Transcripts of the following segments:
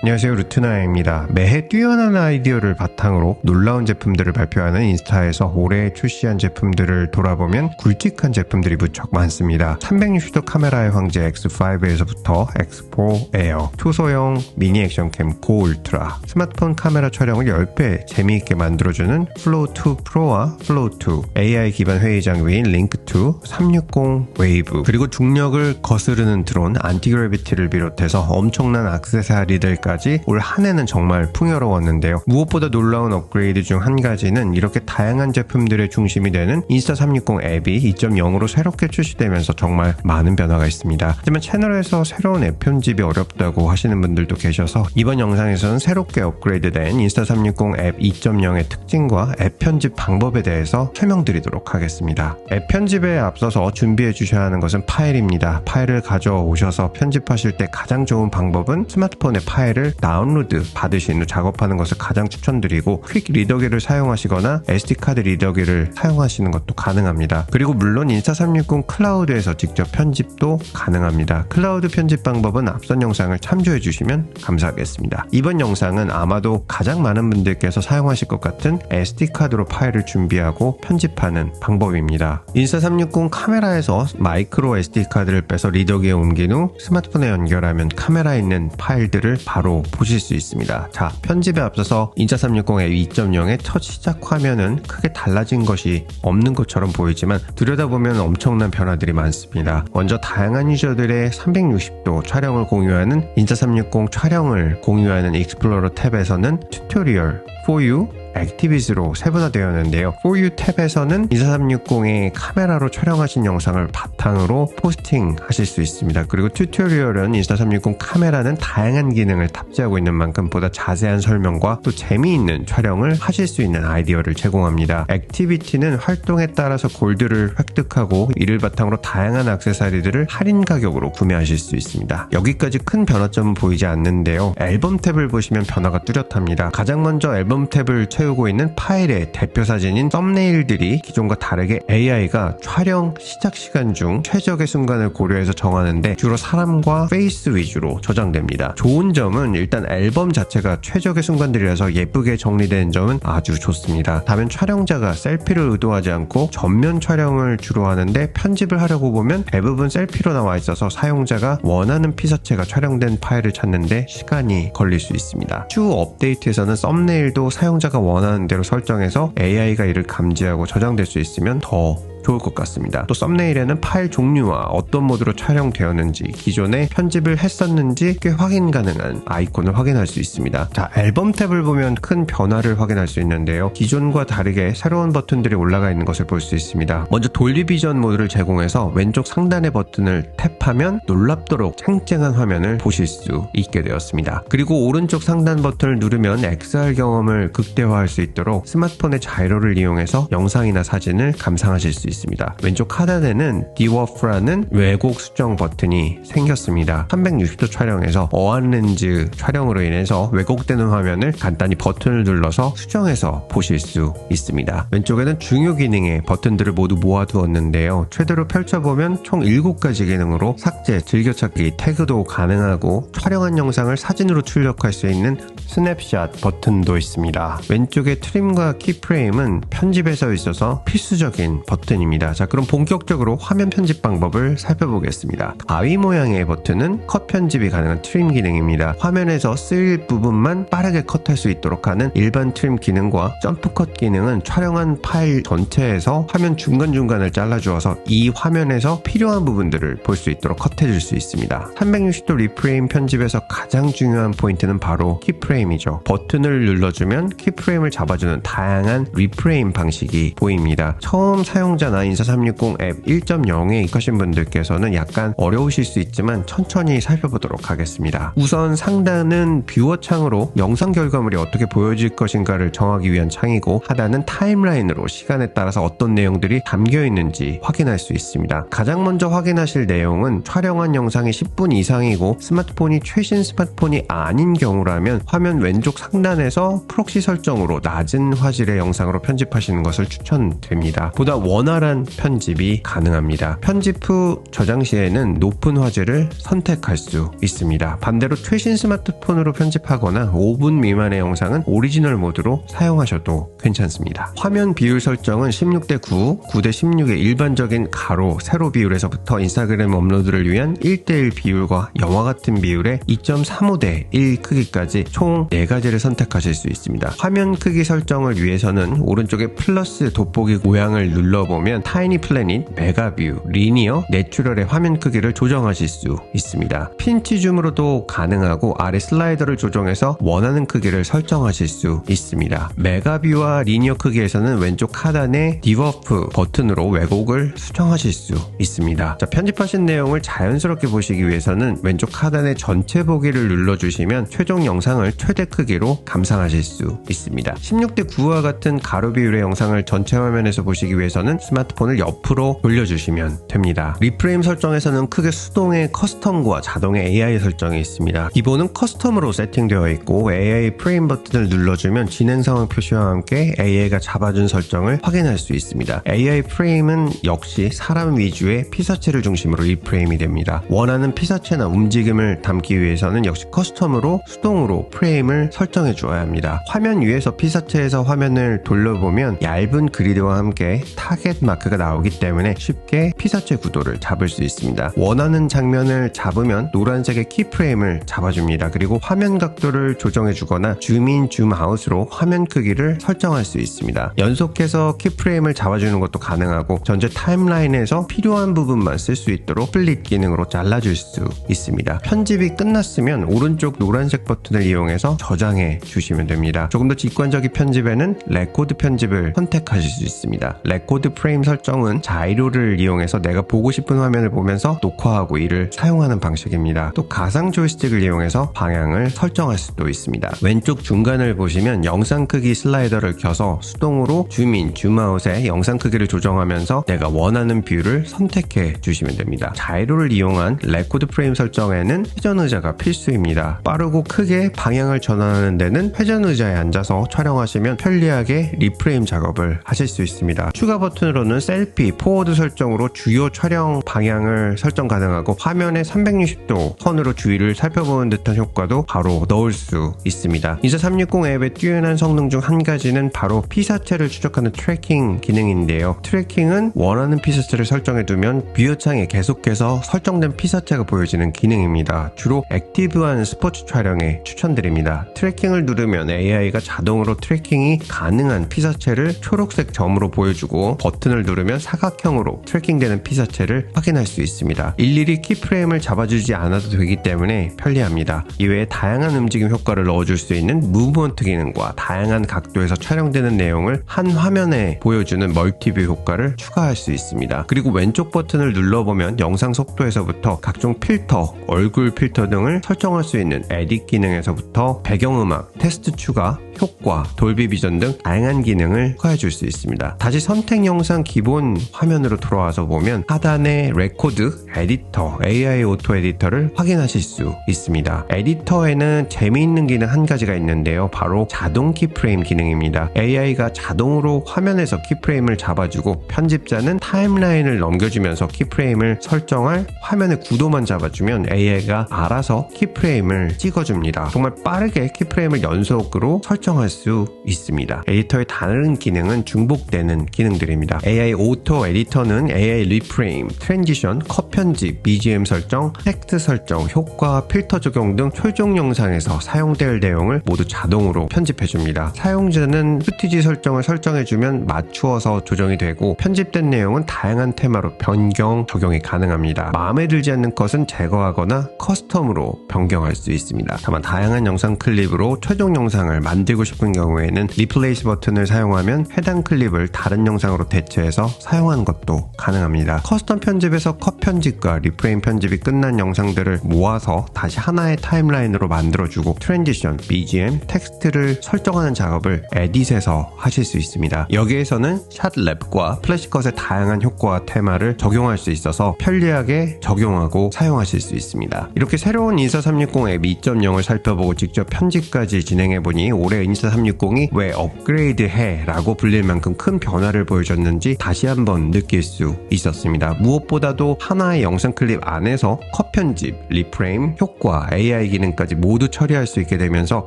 안녕하세요, 루트나입니다. 매해 뛰어난 아이디어를 바탕으로 놀라운 제품들을 발표하는 인스타에서 올해 출시한 제품들을 돌아보면 굵직한 제품들이 무척 많습니다. 360도 카메라의 황제 X5에서부터 X4 에어, 초소형 미니 액션캠 고 울트라, 스마트폰 카메라 촬영을 10배 재미있게 만들어주는 플로우2 프로와 플로우2, AI 기반 회의 장비인 링크2, 360 웨이브, 그리고 중력을 거스르는 드론 안티그래비티를 비롯해서 엄청난 액세서리들까지 올 한 해는 정말 풍요로웠는데요. 무엇보다 놀라운 업그레이드 중 한 가지는 이렇게 다양한 제품들의 중심이 되는 인스타360 앱이 2.0으로 새롭게 출시되면서 정말 많은 변화가 있습니다. 하지만 채널에서 새로운 앱 편집이 어렵다고 하시는 분들도 계셔서 이번 영상에서는 새롭게 업그레이드된 인스타360 앱 2.0의 특징과 앱 편집 방법에 대해서 설명드리도록 하겠습니다. 앱 편집에 앞서서 준비해 주셔야 하는 것은 파일입니다. 파일을 가져오셔서 편집하실 때 가장 좋은 방법은 스마트폰에 파일을 다운로드 받으신 후 작업하는 것을 가장 추천드리고, 퀵 리더기를 사용하시거나 SD카드 리더기를 사용하시는 것도 가능합니다. 그리고 물론 인스타360 클라우드에서 직접 편집도 가능합니다. 클라우드 편집 방법은 앞선 영상을 참조해 주시면 감사하겠습니다. 이번 영상은 아마도 가장 많은 분들께서 사용하실 것 같은 SD카드로 파일을 준비하고 편집하는 방법입니다. 인스타360 카메라에서 마이크로 SD카드를 빼서 리더기에 옮긴 후 스마트폰에 연결하면 카메라에 있는 파일들을 바로 보실 수 있습니다. 자, 편집에 앞서서 인스타360 앱 2.0의 첫 시작 화면은 크게 달라진 것이 없는 것처럼 보이지만 들여다보면 엄청난 변화들이 많습니다. 먼저 다양한 유저들의 360도 촬영을 공유하는 인스타360 촬영을 공유하는 익스플로러 탭에서는 튜토리얼, For You, 액티비티로 세분화되었는데요. For You 탭에서는 인스타360의 카메라로 촬영하신 영상을 바탕으로 포스팅 하실 수 있습니다. 그리고 튜토리얼은 인스타360 카메라는 다양한 기능을 탑재하고 있는 만큼 보다 자세한 설명과 또 재미있는 촬영을 하실 수 있는 아이디어를 제공합니다. 액티비티는 활동에 따라서 골드를 획득하고 이를 바탕으로 다양한 액세서리들을 할인 가격으로 구매하실 수 있습니다. 여기까지 큰 변화점은 보이지 않는데요. 앨범 탭을 보시면 변화가 뚜렷합니다. 가장 먼저 앨범 탭을 채우고 있는 파일의 대표 사진인 썸네일들이 기존과 다르게 AI가 촬영 시작 시간 중 최적의 순간을 고려해서 정하는데 주로 사람과 페이스 위주로 저장됩니다. 좋은 점은 일단 앨범 자체가 최적의 순간들이라서 예쁘게 정리된 점은 아주 좋습니다. 다만 촬영자가 셀피를 의도하지 않고 전면 촬영을 주로 하는데 편집을 하려고 보면 대부분 셀피로 나와 있어서 사용자가 원하는 피사체가 촬영된 파일을 찾는데 시간이 걸릴 수 있습니다. 추후 업데이트에서는 썸네일도 사용자가 원하는 대로 설정해서 AI가 이를 감지하고 저장될 수 있으면 더 좋을 것 같습니다. 또 썸네일에는 파일 종류와 어떤 모드로 촬영되었는지, 기존에 편집을 했었는지 꽤 확인 가능한 아이콘을 확인할 수 있습니다. 자, 앨범 탭을 보면 큰 변화를 확인할 수 있는데요. 기존과 다르게 새로운 버튼들이 올라가 있는 것을 볼 수 있습니다. 먼저 돌비 비전 모드를 제공해서 왼쪽 상단의 버튼을 탭하면 놀랍도록 쨍쨍한 화면을 보실 수 있게 되었습니다. 그리고 오른쪽 상단 버튼을 누르면 XR 경험을 극대화할 수 있도록 스마트폰의 자이로를 이용해서 영상이나 사진을 감상하실 수 있습니다. 왼쪽 하단에는 디워프라는 왜곡 수정 버튼이 생겼습니다. 360도 촬영에서 어안 렌즈 촬영으로 인해서 왜곡되는 화면을 간단히 버튼을 눌러서 수정해서 보실 수 있습니다. 왼쪽에는 중요 기능의 버튼들을 모두 모아두었는데요. 최대로 펼쳐보면 총 7가지 기능으로 삭제, 즐겨찾기, 태그도 가능하고 촬영한 영상을 사진으로 출력할 수 있는 스냅샷 버튼도 있습니다. 왼쪽의 트림과 키프레임은 편집에서 있어서 필수적인 버튼입니다. 자, 그럼 본격적으로 화면 편집 방법을 살펴보겠습니다. 가위 모양의 버튼은 컷 편집이 가능한 트림 기능입니다. 화면에서 쓰일 부분만 빠르게 컷할 수 있도록 하는 일반 트림 기능과 점프 컷 기능은 촬영한 파일 전체에서 화면 중간중간을 잘라주어서 이 화면에서 필요한 부분들을 볼 수 있도록 컷해줄 수 있습니다. 360도 리프레임 편집에서 가장 중요한 포인트는 바로 키프레임이죠. 버튼을 눌러주면 키프레임을 잡아주는 다양한 리프레임 방식이 보입니다. 처음 사용자나 인스타360 앱 1.0에 익하신 분들께서는 약간 어려우실 수 있지만 천천히 살펴보도록 하겠습니다. 우선 상단은 뷰어 창으로 영상 결과물이 어떻게 보여질 것인가를 정하기 위한 창이고, 하단은 타임라인으로 시간에 따라서 어떤 내용들이 담겨 있는지 확인할 수 있습니다. 가장 먼저 확인하실 내용은 촬영한 영상이 10분 이상이고 스마트폰이 최신 스마트폰이 아닌 경우라면 화면 왼쪽 상단에서 프록시 설정으로 낮은 화질의 영상으로 편집하시는 것을 추천드립니다. 보다 원활 활발한 편집이 가능합니다. 편집 후 저장 시에는 높은 화질을 선택할 수 있습니다. 반대로 최신 스마트폰으로 편집하거나 5분 미만의 영상은 오리지널 모드로 사용하셔도 괜찮습니다. 화면 비율 설정은 16:9, 9:16의 일반적인 가로, 세로 비율에서부터 인스타그램 업로드를 위한 1:1 비율과 영화 같은 비율의 2.35:1 크기까지 총 4가지를 선택하실 수 있습니다. 화면 크기 설정을 위해서는 오른쪽에 플러스 돋보기 모양을 눌러보면 타이니 플래닛, 메가뷰, 리니어, 내추럴의 화면 크기를 조정하실 수 있습니다. 핀치 줌으로도 가능하고 아래 슬라이더를 조정해서 원하는 크기를 설정하실 수 있습니다. 메가뷰와 리니어 크기에서는 왼쪽 하단의 디버프 버튼으로 왜곡을 수정하실 수 있습니다. 자, 편집하신 내용을 자연스럽게 보시기 위해서는 왼쪽 하단의 전체 보기를 눌러주시면 최종 영상을 최대 크기로 감상하실 수 있습니다. 16:9와 같은 가로 비율의 영상을 전체 화면에서 보시기 위해서는 스마트폰을 옆으로 돌려주시면 됩니다. 리프레임 설정에서는 크게 수동의 커스텀과 자동의 AI 설정이 있습니다. 기본은 커스텀으로 세팅되어 있고 AI 프레임 버튼을 눌러주면 진행 상황 표시와 함께 AI가 잡아준 설정을 확인할 수 있습니다. AI 프레임은 역시 사람 위주의 피사체를 중심으로 리프레임이 됩니다. 원하는 피사체나 움직임을 담기 위해서는 역시 커스텀으로 수동으로 프레임을 설정해 주어야 합니다. 화면 위에서 피사체에서 화면을 돌려보면 얇은 그리드와 함께 타겟 마크가 나오기 때문에 쉽게 피사체 구도를 잡을 수 있습니다. 원하는 장면을 잡으면 노란색의 키프레임을 잡아줍니다. 그리고 화면 각도를 조정해 주거나 줌인, 줌아웃으로 화면 크기를 설정할 수 있습니다. 연속해서 키프레임을 잡아주는 것도 가능하고 전체 타임라인에서 필요한 부분만 쓸 수 있도록 스플릿 기능으로 잘라줄 수 있습니다. 편집이 끝났으면 오른쪽 노란색 버튼을 이용해서 저장해 주시면 됩니다. 조금 더 직관적인 편집에는 레코드 편집을 선택하실 수 있습니다. 레코드 프레임 설정은 자이로를 이용해서 내가 보고 싶은 화면을 보면서 녹화하고 이를 사용하는 방식입니다. 또 가상 조이스틱을 이용해서 방향을 설정할 수도 있습니다. 왼쪽 중간을 보시면 영상 크기 슬라이더를 켜서 수동으로 줌인, 줌아웃의 영상 크기를 조정하면서 내가 원하는 뷰를 선택해 주시면 됩니다. 자이로를 이용한 레코드 프레임 설정에는 회전 의자가 필수입니다. 빠르고 크게 방향을 전환하는 데는 회전 의자에 앉아서 촬영하시면 편리하게 리프레임 작업을 하실 수 있습니다. 추가 버튼으로는 셀피, 포워드 설정으로 주요 촬영 방향을 설정 가능하고 화면의 360도 선으로 주위를 살펴보는 듯한 효과도 바로 넣을 수 있습니다. 인스타360 앱의 뛰어난 성능 중 한 가지는 바로 피사체를 추적하는 트래킹 기능인데요. 트래킹은 원하는 피사체를 설정해두면 뷰어창에 계속해서 설정된 피사체가 보여지는 기능입니다. 주로 액티브한 스포츠 촬영에 추천드립니다. 트래킹을 누르면 AI가 자동으로 트래킹이 가능한 피사체를 초록색 점으로 보여주고 버튼을 누르면 사각형으로 트래킹되는 피사체를 확인할 수 있습니다. 일일이 키프레임을 잡아주지 않아도 되기 때문에 편리합니다. 이외에 다양한 움직임 효과를 넣어줄 수 있는 무브먼트 기능과 다양한 각도에서 촬영되는 내용을 한 화면에 보여주는 멀티뷰 효과를 추가할 수 있습니다. 그리고 왼쪽 버튼을 눌러보면 영상 속도에서부터 각종 필터, 얼굴 필터 등을 설정할 수 있는 에딧 기능에서부터 배경음악, 테스트 추가, 효과, 돌비 비전 등 다양한 기능을 추가해줄 수 있습니다. 다시 선택 영상 기본 화면으로 돌아와서 보면 하단에 레코드, 에디터, AI 오토 에디터를 확인하실 수 있습니다. 에디터에는 재미있는 기능 한 가지가 있는데요. 바로 자동 키프레임 기능입니다. AI가 자동으로 화면에서 키프레임을 잡아주고 편집자는 타임라인을 넘겨주면서 키프레임을 설정할 화면의 구도만 잡아주면 AI가 알아서 키프레임을 찍어줍니다. 정말 빠르게 키프레임을 연속으로 설정할 수 있습니다. 에디터의 다른 기능은 중복되는 기능들입니다. AI 오토 에디터는 AI 리프레임, 트랜지션, 컷 편집, BGM 설정, 텍스트 설정, 효과, 필터 적용 등 최종 영상에서 사용될 내용을 모두 자동으로 편집해줍니다. 사용자는 푸티지 설정을 설정해주면 맞추어서 조정이 되고 편집된 내용은 다양한 테마로 변경, 적용이 가능합니다. 마음에 들지 않는 컷은 제거하거나 커스텀으로 변경할 수 있습니다. 다만 다양한 영상 클립으로 최종 영상을 만들고 싶은 경우에는 리플레이스 버튼을 사용하면 해당 클립을 다른 영상으로 대체해서 사용하는 것도 가능합니다. 커스텀 편집에서 컷 편집과 리프레임 편집이 끝난 영상들을 모아서 다시 하나의 타임라인으로 만들어주고 트랜지션, BGM, 텍스트를 설정하는 작업을 에딧에서 하실 수 있습니다. 여기에서는 샷랩과 플래시컷의 다양한 효과와 테마를 적용할 수 있어서 편리하게 적용하고 사용하실 수 있습니다. 이렇게 새로운 인스타360 앱 2.0을 살펴보고 직접 편집까지 진행해보니 올해 인스타360이 왜 업그레이드해 라고 불릴 만큼 큰 변화를 보여줬는지 건지 다시 한번 느낄 수 있었습니다. 무엇보다도 하나의 영상 클립 안에서 컷 편집, 리프레임, 효과, AI 기능까지 모두 처리할 수 있게 되면서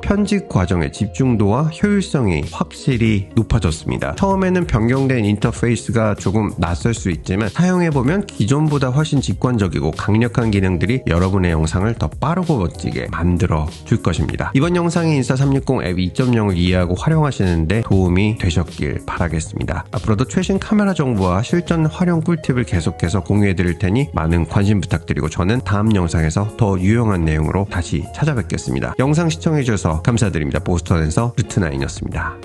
편집 과정의 집중도와 효율성이 확실히 높아졌습니다. 처음에는 변경된 인터페이스가 조금 낯설 수 있지만 사용해보면 기존보다 훨씬 직관적이고 강력한 기능들이 여러분의 영상을 더 빠르고 멋지게 만들어 줄 것입니다. 이번 영상이 인스타360 앱 2.0을 이해하고 활용하시는데 도움이 되셨길 바라겠습니다. 앞으로도 최신 카메라 정보와 실전 활용 꿀팁을 계속해서 공유해 드릴 테니 많은 관심 부탁드리고 저는 다음 영상에서 더 유용한 내용으로 다시 찾아뵙겠습니다. 영상 시청해 주셔서 감사드립니다. 보스턴에서 루트나인이었습니다.